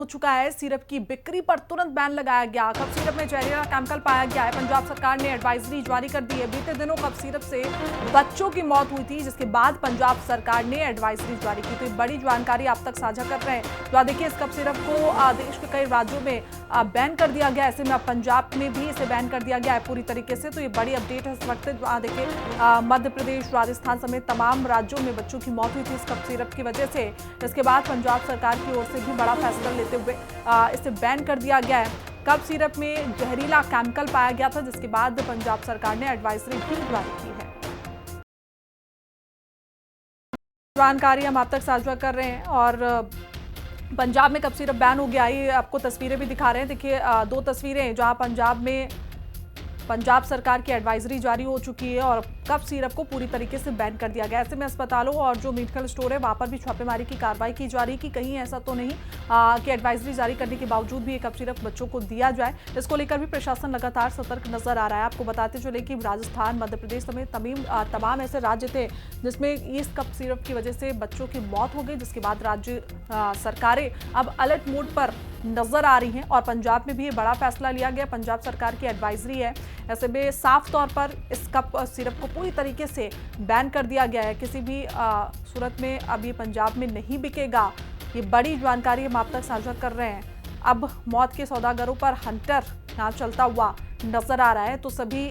हो चुका है। सिरप की बिक्री पर तुरंत बैन लगाया गया। कफ सिरप में जहरीला केमिकल पाया गया है। पंजाब सरकार ने एडवाइजरी जारी कर दी है। बीते दिनों कफ सिरप से बच्चों की मौत हुई थी, जिसके बाद पंजाब सरकार ने एडवाइजरी जारी की। तो ये बड़ी जानकारी आप तक साझा कर रहे हैं। तो देखिए, इस कफ सिरप को देश के कई राज्यों में बैन कर दिया गया। ऐसे में अब पंजाब में भी इसे बैन कर दिया गया है पूरी तरीके से। तो ये बड़ी अपडेट है इस वक्त। देखिए, मध्य प्रदेश, राजस्थान समेत तमाम राज्यों में बच्चों की मौत हुई थी इस कफ सिरप की वजह से। इसके बाद पंजाब सरकार की ओर से भी बड़ा फैसला लेते हुए इसे बैन कर दिया गया है। कफ सिरप में जहरीला केमिकल पाया गया था, जिसके बाद पंजाब सरकार ने एडवाइजरी भी जारी की है। जानकारी हम आप तक साझा कर रहे हैं। और पंजाब में कफ सिरप बैन हो गया। ये आपको तस्वीरें भी दिखा रहे हैं। देखिए, दो तस्वीरें जहां पंजाब में पंजाब सरकार की एडवाइजरी जारी हो चुकी है और कफ सिरप को पूरी तरीके से बैन कर दिया गया। ऐसे में अस्पतालों और जो मेडिकल स्टोर है वहां पर भी छापेमारी की कार्रवाई की जा रही कि कहीं ऐसा तो नहीं कि एडवाइजरी जारी करने के बावजूद भी ये कफ सिरप बच्चों को दिया जाए। इसको लेकर भी प्रशासन लगातार सतर्क नजर आ रहा है। आपको बताते चले कि राजस्थान, मध्य प्रदेश समेत तमाम ऐसे राज्य थे जिसमें इस कफ सिरप की वजह से बच्चों की मौत हो गई, जिसके बाद राज्य सरकारें अब अलर्ट मोड पर नजर आ रही हैं। और पंजाब में भी ये बड़ा फैसला लिया गया। पंजाब सरकार की एडवाइजरी है। ऐसे में साफ तौर पर इस कफ सिरप को पूरी तरीके से बैन कर दिया गया है। किसी भी सूरत में अब ये पंजाब में नहीं बिकेगा। ये बड़ी जानकारी हम आप तक साझा कर रहे हैं। अब मौत के सौदागरों पर हंटर यहाँ चलता हुआ नजर आ रहा है। तो सभी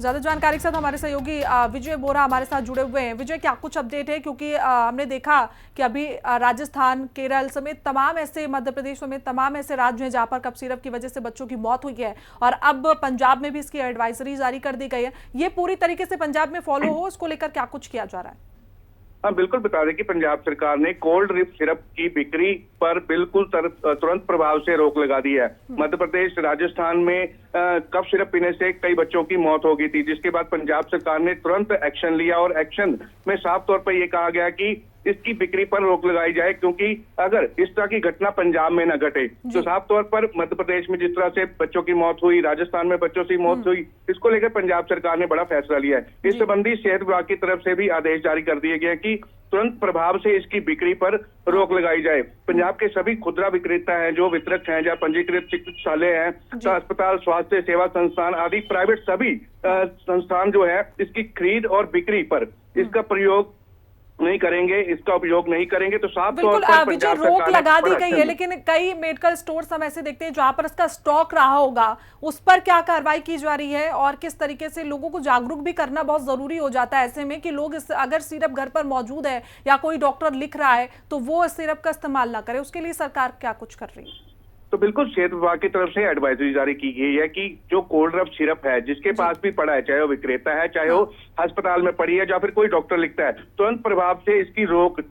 ज्यादा जानकारी के साथ हमारे सहयोगी विजय बोरा हमारे साथ जुड़े हुए हैं। विजय, क्या कुछ अपडेट है? क्योंकि हमने देखा कि अभी राजस्थान, केरल समेत तमाम ऐसे, मध्य प्रदेश समेत तमाम ऐसे राज्य हैं जहां पर कफ सिरप की वजह से बच्चों की मौत हुई है और अब पंजाब में भी इसकी एडवाइजरी जारी कर दी गई है। ये पूरी तरीके से पंजाब में फॉलो हो, इसको लेकर क्या कुछ किया जा रहा है? हाँ, बिल्कुल बता दें कि पंजाब सरकार ने कोल्ड ड्रिप सिरप की बिक्री पर बिल्कुल तुरंत प्रभाव से रोक लगा दी है। मध्य प्रदेश, राजस्थान में कफ सिरप पीने से कई बच्चों की मौत हो गई थी, जिसके बाद पंजाब सरकार ने तुरंत एक्शन लिया और एक्शन में साफ तौर पर यह कहा गया कि इसकी बिक्री पर रोक लगाई जाए, क्योंकि अगर इस तरह की घटना पंजाब में न घटे तो साफ तौर पर मध्य प्रदेश में जिस तरह से बच्चों की मौत हुई, राजस्थान में बच्चों की मौत हुई, इसको लेकर पंजाब सरकार ने बड़ा फैसला लिया है। इस संबंधी सेहत विभाग की तरफ से भी आदेश जारी कर दिए गए कि तुरंत प्रभाव से इसकी बिक्री पर रोक लगाई जाए। पंजाब के सभी खुदरा विक्रेता हैं, जो वितरक हैं, जहाँ पंजीकृत चिकित्सालय हैं, अस्पताल, स्वास्थ्य सेवा संस्थान आदि प्राइवेट सभी संस्थान जो है इसकी खरीद और बिक्री पर इसका प्रयोग नहीं करेंगे, इसका उपयोग नहीं करेंगे। तो साफ तौर पर विजय, रोक लगा दी गई है, लेकिन कई मेडिकल स्टोर हम ऐसे देखते हैं जहां पर इसका स्टॉक रहा होगा, उस पर क्या कार्रवाई की जा रही है और किस तरीके से लोगों को जागरूक भी करना बहुत जरूरी हो जाता है ऐसे में कि लोग अगर सिरप घर पर मौजूद है या कोई डॉक्टर लिख रहा है तो वो इस सिरप का इस्तेमाल ना करे। उसके लिए सरकार क्या कुछ कर रही है? तो बिल्कुल सेहत विभाग की तरफ से एडवाइजरी जारी की गई है कि जो कोल्ड ड्रिप सिरप है, जिसके पास भी पड़ा है, चाहे वो विक्रेता है, चाहे वो अस्पताल में पड़ी है या फिर कोई डॉक्टर लिखता है, तुरंत प्रभाव से इसकी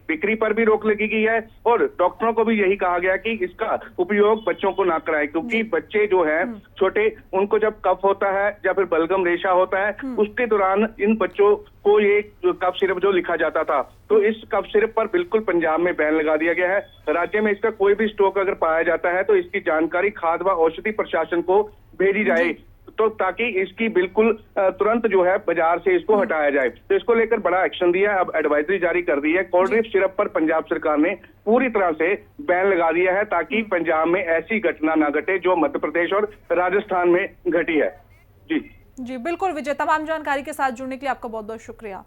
बिक्री पर भी रोक लगी गई है। और डॉक्टरों को भी यही कहा गया कि इसका उपयोग बच्चों को ना कराए, क्योंकि बच्चे जो है छोटे, उनको जब कफ होता है या फिर बलगम रेशा होता है, उसके दौरान इन बच्चों को ये कफ सिरप जो लिखा जाता था, तो इस कफ सिरप पर बिल्कुल पंजाब में बैन लगा दिया गया है। राज्य में इसका कोई भी स्टॉक अगर पाया जाता है तो इसकी जानकारी खाद्य व औषधि प्रशासन को भेजी जाए, तो ताकि इसकी बिल्कुल तुरंत जो है बाजार से इसको हटाया जाए। तो इसको लेकर बड़ा एक्शन दिया है, अब एडवाइजरी जारी कर दी है। कोल्ड ड्रिप सिरप पर पंजाब सरकार ने पूरी तरह से बैन लगा दिया है, ताकि पंजाब में ऐसी घटना ना घटे जो मध्य प्रदेश और राजस्थान में घटी है। जी बिल्कुल विजय, तमाम जानकारी के साथ जुड़ने के लिए आपका बहुत बहुत शुक्रिया।